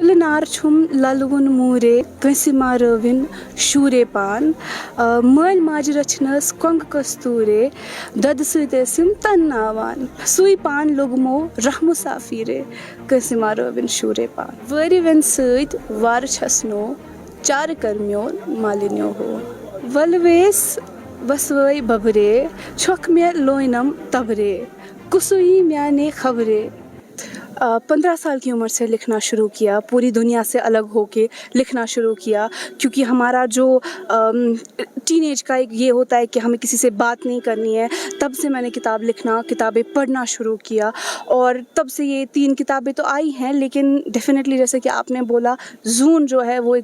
नार छुम ललगुन मूरे कंसि मारविन शूरे पान मल माज रचनस कंग कस्तूरे दद सुम तन नावान सुई पान लोगमो रह मुसाफिरे कंसि मारविन शूरे पान वरी वन सद वार छसनो चार कर्मियों मालिन्यो हो वलवेस वसवई बबरे छक में लोइनम तबरे कुसुई म्याने खबरे 15 साल की उम्र से लिखना शुरू किया, पूरी दुनिया से अलग होके लिखना शुरू किया, क्योंकि हमारा जो टीनेज का एक ये होता है कि हमें किसी से बात नहीं करनी है। तब से मैंने किताबें पढ़ना शुरू किया और तब से ये 3 किताबें तो आई हैं, लेकिन डेफिनेटली जैसे कि आपने बोला, जून जो है वो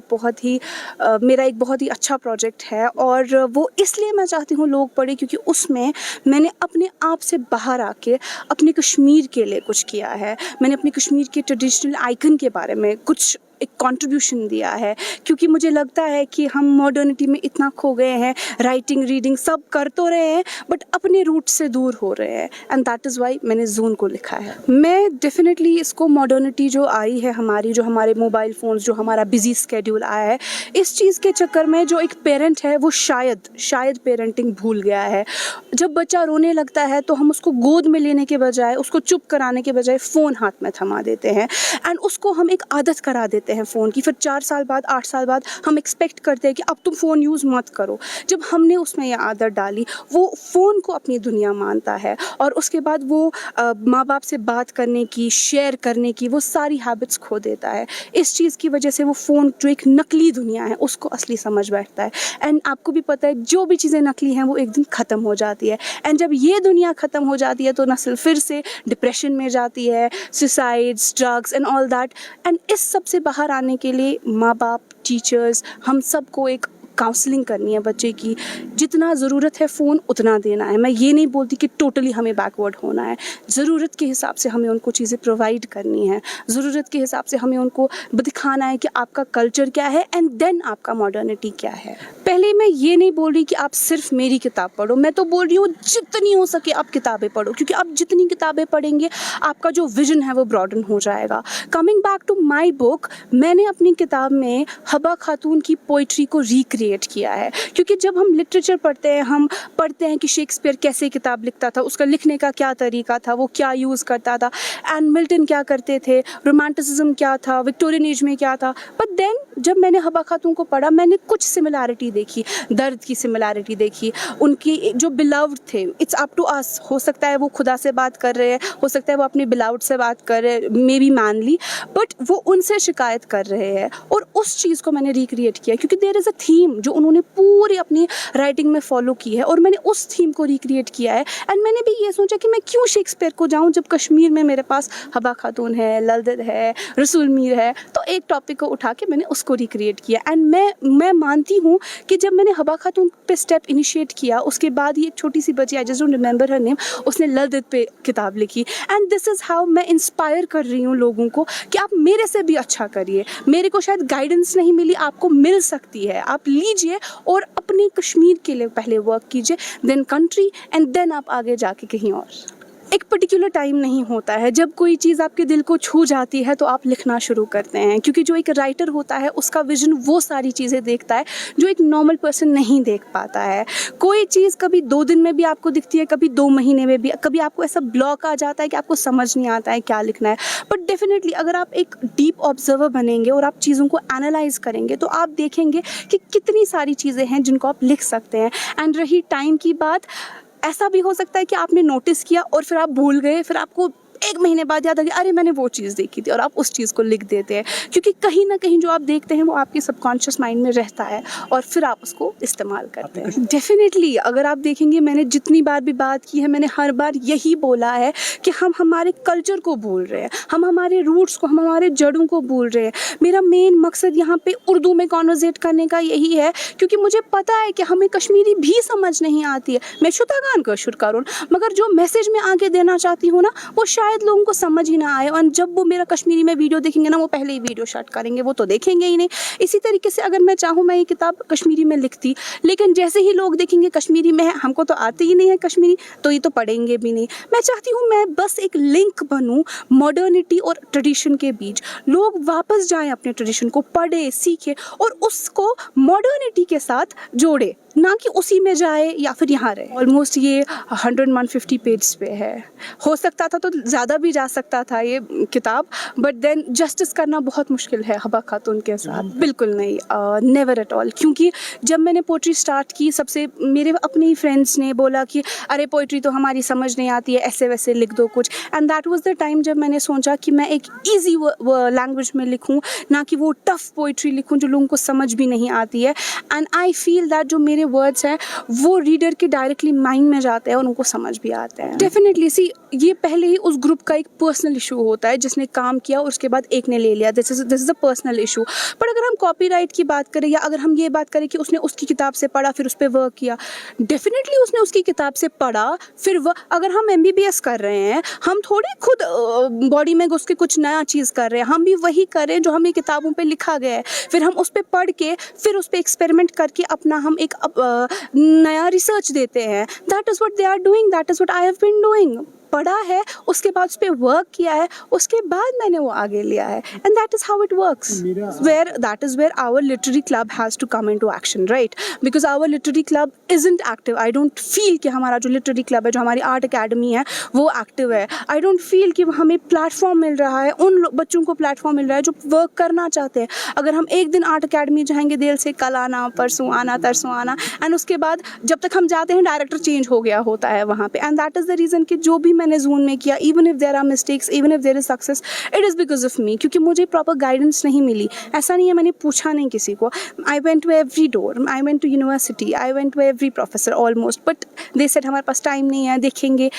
मेरा एक बहुत ही अच्छा प्रोजेक्ट है और वो इसलिए मैं चाहती हूँ लोग पढ़ें क्योंकि उसमें मैंने अपने आप से बाहर आके अपने कश्मीर के लिए कुछ किया है। मैंने अपने कश्मीर के ट्रेडिशनल आइकन के बारे में कुछ एक कंट्रीब्यूशन दिया है, क्योंकि मुझे लगता है कि हम मॉडर्निटी में इतना खो गए हैं, राइटिंग रीडिंग सब कर तो रहे हैं बट अपने रूट से दूर हो रहे हैं, एंड दैट इज़ वाई मैंने जून को लिखा है। मैं डेफिनेटली इसको मॉडर्निटी जो आई है हमारी, जो हमारे मोबाइल फ़ोन्स, जो हमारा बिजी स्केड्यूल आया है, इस चीज़ के चक्कर में जो एक पेरेंट है वो शायद पेरेंटिंग भूल गया है। जब बच्चा रोने लगता है तो हम उसको गोद में लेने के बजाय, उसको चुप कराने के बजाय फ़ोन हाथ में थमा देते हैं एंड उसको हम एक आदत करा देते हैं फ़ोन की। फिर 4 साल बाद, 8 साल बाद हम एक्सपेक्ट करते हैं कि अब तुम फ़ोन यूज़ मत करो। जब हमने उसमें यह आदत डाली, वो फ़ोन को अपनी दुनिया मानता है और उसके बाद वो माँ बाप से बात करने की, शेयर करने की, वो सारी हैबिट्स खो देता है। इस चीज़ की वजह से वो फ़ोन जो एक नकली दुनिया है उसको असली समझ बैठता है। एंड आपको भी पता है, जो भी चीज़ें नकली हैं वो एक दिन ख़त्म हो जाती है, एंड जब ये दुनिया ख़त्म हो जाती है तो नस्ल फिर से डिप्रेशन में जाती है, suicides, drugs and all that. And इस सब से बाहर आने के लिए माँ बाप, टीचर्स, हम सबको एक काउंसलिंग करनी है बच्चे की। जितना ज़रूरत है फ़ोन उतना देना है। मैं ये नहीं बोलती कि टोटली हमें बैकवर्ड होना है, ज़रूरत के हिसाब से हमें उनको चीज़ें प्रोवाइड करनी है, ज़रूरत के हिसाब से हमें उनको दिखाना है कि आपका कल्चर क्या है एंड देन आपका मॉडर्निटी क्या है। पहले मैं ये नहीं बोल रही कि आप सिर्फ मेरी किताब पढ़ो, मैं तो बोल रही हूँ जितनी हो सके आप किताबें पढ़ो, क्योंकि आप जितनी किताबें पढ़ेंगे आपका जो विजन है वो ब्रॉडन हो जाएगा। Coming back to my book, मैंने अपनी किताब में हबा खातून की पोइट्री को रिक्रिएट किया है, क्योंकि जब हम लिटरेचर पढ़ते हैं, हम पढ़ते हैं कि शेक्सपियर कैसे किताब लिखता था, उसका लिखने का क्या तरीका था, वो क्या यूज़ करता था, एंड मिल्टन क्या करते थे, रोमांटिसिज्म क्या था, विक्टोरियन एज में क्या था। बट देन जब मैंने हबा खातून को पढ़ा, मैंने कुछ सिमिलैरिटी देखी, दर्द की सिमिलैरिटी देखी, उनकी जो बिलव्ड थे। इट्स अप टू अस, हो सकता है वो खुदा से बात कर रहे हैं, हो सकता है वो अपने बिलव्ड से बात कर रहे हैं, मे बी मैनली, बट वो उनसे शिकायत कर रहे हैं और उस चीज़ को मैंने रिक्रिएट किया, क्योंकि देयर इज़ अ थीम जो उन्होंने पूरी अपनी राइटिंग में फॉलो की है और मैंने उस थीम को रिक्रिएट किया है। एंड मैंने भी ये सोचा कि मैं क्यों शेक्सपियर को जाऊं जब कश्मीर में मेरे पास हबा खातून है, ललदद है, रसूल मीर है। तो एक टॉपिक को उठा के मैंने उसको रिक्रिएट किया। एंड मैं मानती हूँ कि जब मैंने हबा खातून पे स्टेप इनिशिएट किया, उसके बाद ही एक छोटी सी बच्ची, I just don't remember her name, उसने ललदद पे किताब लिखी। एंड दिस इज़ हाउ मैं इंस्पायर कर रही हूँ लोगों को कि आप मेरे से भी अच्छा करिए। मेरे को शायद गाइडेंस नहीं मिली, आपको मिल सकती है, आप लीजिए और अपने कश्मीर के लिए पहले वर्क कीजिए, देन कंट्री, एंड देन आप आगे जाके कहीं और। एक पर्टिकुलर टाइम नहीं होता है, जब कोई चीज़ आपके दिल को छू जाती है तो आप लिखना शुरू करते हैं, क्योंकि जो एक राइटर होता है उसका विजन वो सारी चीज़ें देखता है जो एक नॉर्मल पर्सन नहीं देख पाता है। कोई चीज़ कभी 2 दिन में भी आपको दिखती है, कभी 2 महीने में भी, कभी आपको ऐसा ब्लॉक आ जाता है कि आपको समझ नहीं आता है क्या लिखना है। बट डेफिनेटली अगर आप एक डीप ऑब्जर्वर बनेंगे और आप चीज़ों को एनालाइज करेंगे तो आप देखेंगे कि कितनी सारी चीज़ें हैं जिनको आप लिख सकते हैं। एंड रही टाइम की बात, ऐसा भी हो सकता है कि आपने नोटिस किया और फिर आप भूल गए, फिर आपको 1 महीने बाद याद आ गया, अरे मैंने वो चीज़ देखी थी, और आप उस चीज़ को लिख देते हैं, क्योंकि कहीं ना कहीं जो आप देखते हैं वो आपके सबकॉन्शियस माइंड में रहता है और फिर आप उसको इस्तेमाल करते हैं। डेफिनेटली अगर आप देखेंगे, मैंने जितनी बार भी बात की है, मैंने हर बार यही बोला है कि हम हमारे कल्चर को भूल रहे हैं, हम हमारे रूट्स को, हम हमारे जड़ों को भूल रहे हैं। मेरा मेन मकसद यहाँ पे उर्दू में कॉन्वर्सेट करने का यही है, क्योंकि मुझे पता है कि हमें कश्मीरी भी समझ नहीं आती है। मैं शुतगान का शुर करूँ, मगर जो मैसेज मैं आगे देना चाहती हूँ ना, वो शायद शायद लोगों को समझ ही ना आए, और जब वो मेरा कश्मीरी में वीडियो देखेंगे ना, वो पहले ही वीडियो शट करेंगे, वो तो देखेंगे ही नहीं। इसी तरीके से अगर मैं चाहूँ मैं ये किताब कश्मीरी में लिखती, लेकिन जैसे ही लोग देखेंगे कश्मीरी में है, हमको तो आते ही नहीं है कश्मीरी, तो ये तो पढ़ेंगे भी नहीं। मैं चाहती हूँ मैं बस एक लिंक बनूँ मॉडर्निटी और ट्रेडिशन के बीच, लोग वापस जाएं अपने ट्रेडिशन को, पढ़े सीखे और उसको मॉडर्निटी के साथ जोड़े, ना कि उसी में जाए या फिर यहाँ रहे। ऑलमोस्ट ये 150 पेज पे है, हो सकता था तो ज़्यादा भी जा सकता था ये किताब, बट देन जस्टिस करना बहुत मुश्किल है हबा खातून के साथ। बिल्कुल नहीं, नेवर एट ऑल। क्योंकि जब मैंने पोइट्री स्टार्ट की, सबसे मेरे अपने ही फ्रेंड्स ने बोला कि अरे पोइट्री तो हमारी समझ नहीं आती है, ऐसे वैसे लिख दो कुछ। And that was the time जब मैंने सोचा कि मैं एक ईजी लैंग्वेज में लिखूँ, ना कि वो टफ पोइट्री लिखूँ जो लोगों को समझ भी नहीं आती है। एंड आई फील दैट जो मेरे वर्ड्स हैं वो रीडर के डायरेक्टली माइंड में जाते हैं और उनको समझ भी आते हैं। डेफिनेटली सी, ये पहले ही उस ग्रुप का एक पर्सनल इशू होता है, जिसने काम किया और उसके बाद एक ने ले लिया, this is a personal issue. पर अगर हम कॉपीराइट की बात करें, या अगर हम ये बात करें कि उसने उसकी किताब से पढ़ा फिर उस पर वर्क किया, डेफिनेटली उसने उसकी किताब से पढ़ा फिर अगर हम MBBS कर रहे हैं, हम थोड़ी खुद बॉडी में घुस के कुछ नया चीज़ कर रहे हैं, हम भी वही कर रहे हैं जो हमें किताबों पे लिखा गया है, फिर हम उस पर पढ़ के फिर उस पर एक्सपेरिमेंट करके अपना हम एक नया रिसर्च देते हैं। That is what they are doing, that is what I have been doing. पढ़ा है, उसके बाद उस पर वर्क किया है, उसके बाद मैंने वो आगे लिया है, and that is how it works. That is where our literary club has to come into action, right? Because our literary club isn't active. I don't feel कि हमारा जो लिटरेरी क्लब है, जो हमारी आर्ट अकेडमी है, वो active है। आई don't feel कि हमें प्लेटफॉर्म मिल रहा है, उन बच्चों को प्लेटफॉर्म मिल रहा है जो वर्क करना चाहते हैं। अगर हम एक दिन आर्ट अकेडमी जाएंगे दिल से, कल आना, परसों आना, तरसों आना, एंड उसके बाद जब तक हम जाते हैं डायरेक्टर चेंज हो गया होता है वहाँ पे। And that is the reason कि जो भी मैंने जून में किया, even if there are mistakes, even if there is success, it is because of me, क्योंकि मुझे प्रॉपर गाइडेंस नहीं मिली। ऐसा नहीं है मैंने पूछा नहीं किसी को। I went to every door, I went to university, I went to every professor almost, but they said हमारे पास टाइम नहीं है, देखेंगे।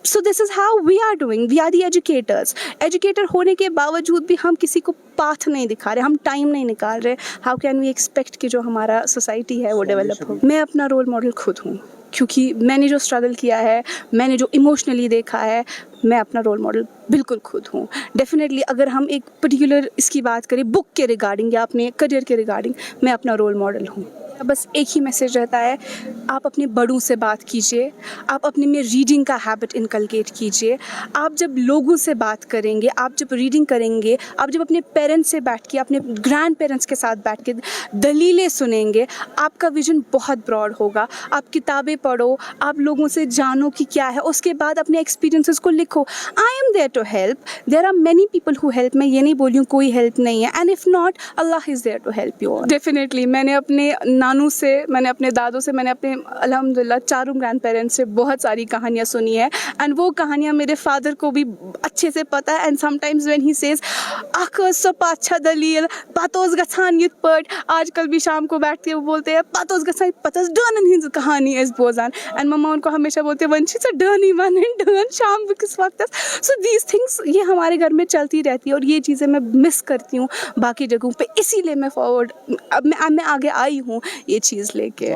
So this is how we are doing, we are the educators. Educator होने के बावजूद भी हम किसी को पाथ नहीं दिखा रहे, हम टाइम नहीं निकाल रहे। हाउ कैन वी एक्सपेक्ट कि जो हमारा सोसाइटी है वो डेवलप हो? मैं अपना रोल मॉडल खुद हूँ, क्योंकि मैंने जो स्ट्रगल किया है, मैंने जो इमोशनली देखा है, मैं अपना रोल मॉडल बिल्कुल खुद हूँ। डेफिनेटली अगर हम एक पर्टिकुलर इसकी बात करें बुक के रिगार्डिंग या अपने करियर के रिगार्डिंग, मैं अपना रोल मॉडल हूँ। बस एक ही मैसेज रहता है, आप अपने बड़ों से बात कीजिए, आप अपने में रीडिंग का हैबिट इनकलकेट कीजिए। आप जब लोगों से बात करेंगे, आप जब रीडिंग करेंगे, आप जब अपने पेरेंट्स से बैठ के, अपने ग्रैंड पेरेंट्स के साथ बैठ के दलीलें सुनेंगे, आपका विजन बहुत ब्रॉड होगा। आप किताबें पढ़ो, आप लोगों से जानो कि क्या है, उसके बाद अपने एक्सपीरियंसेस को लिखो। I am there to help, there are many people who help. मैं ये नहीं बोल रही हूँ कोई हेल्प नहीं है, एंड इफ़ नॉट, अल्लाह is there to help you. Definitely मैंने अपने नानू से, मैंने अपने दादों से, मैंने अपने अल्हम्दुलिल्लाह चारों ग्रैंड पेरेंट्स से बहुत सारी कहानियाँ सुनी है, एंड वो कहानियाँ मेरे फादर को भी अच्छे से पता है। And sometimes when he says अख सपा अच्छा दलील पतोस गछान यित पट, आजकल भी शाम को बैठते हैं वो बोलते हैं पतोस गछान पतोस डन हिंज कहानी इस बोजान। एंड मम्मा उनको हमेशा बोलते हैं वंशी से डन ही वन डन शाम किस वक्त। सो दीज थिंग्स ये हमारे घर में चलती रहती है, और ये चीज़ें मैं मिस करती हूँ बाकी जगहों पे, इसीलिए मैं फॉरवर्ड अब मैं आगे आई हूँ ये चीज़ लेके।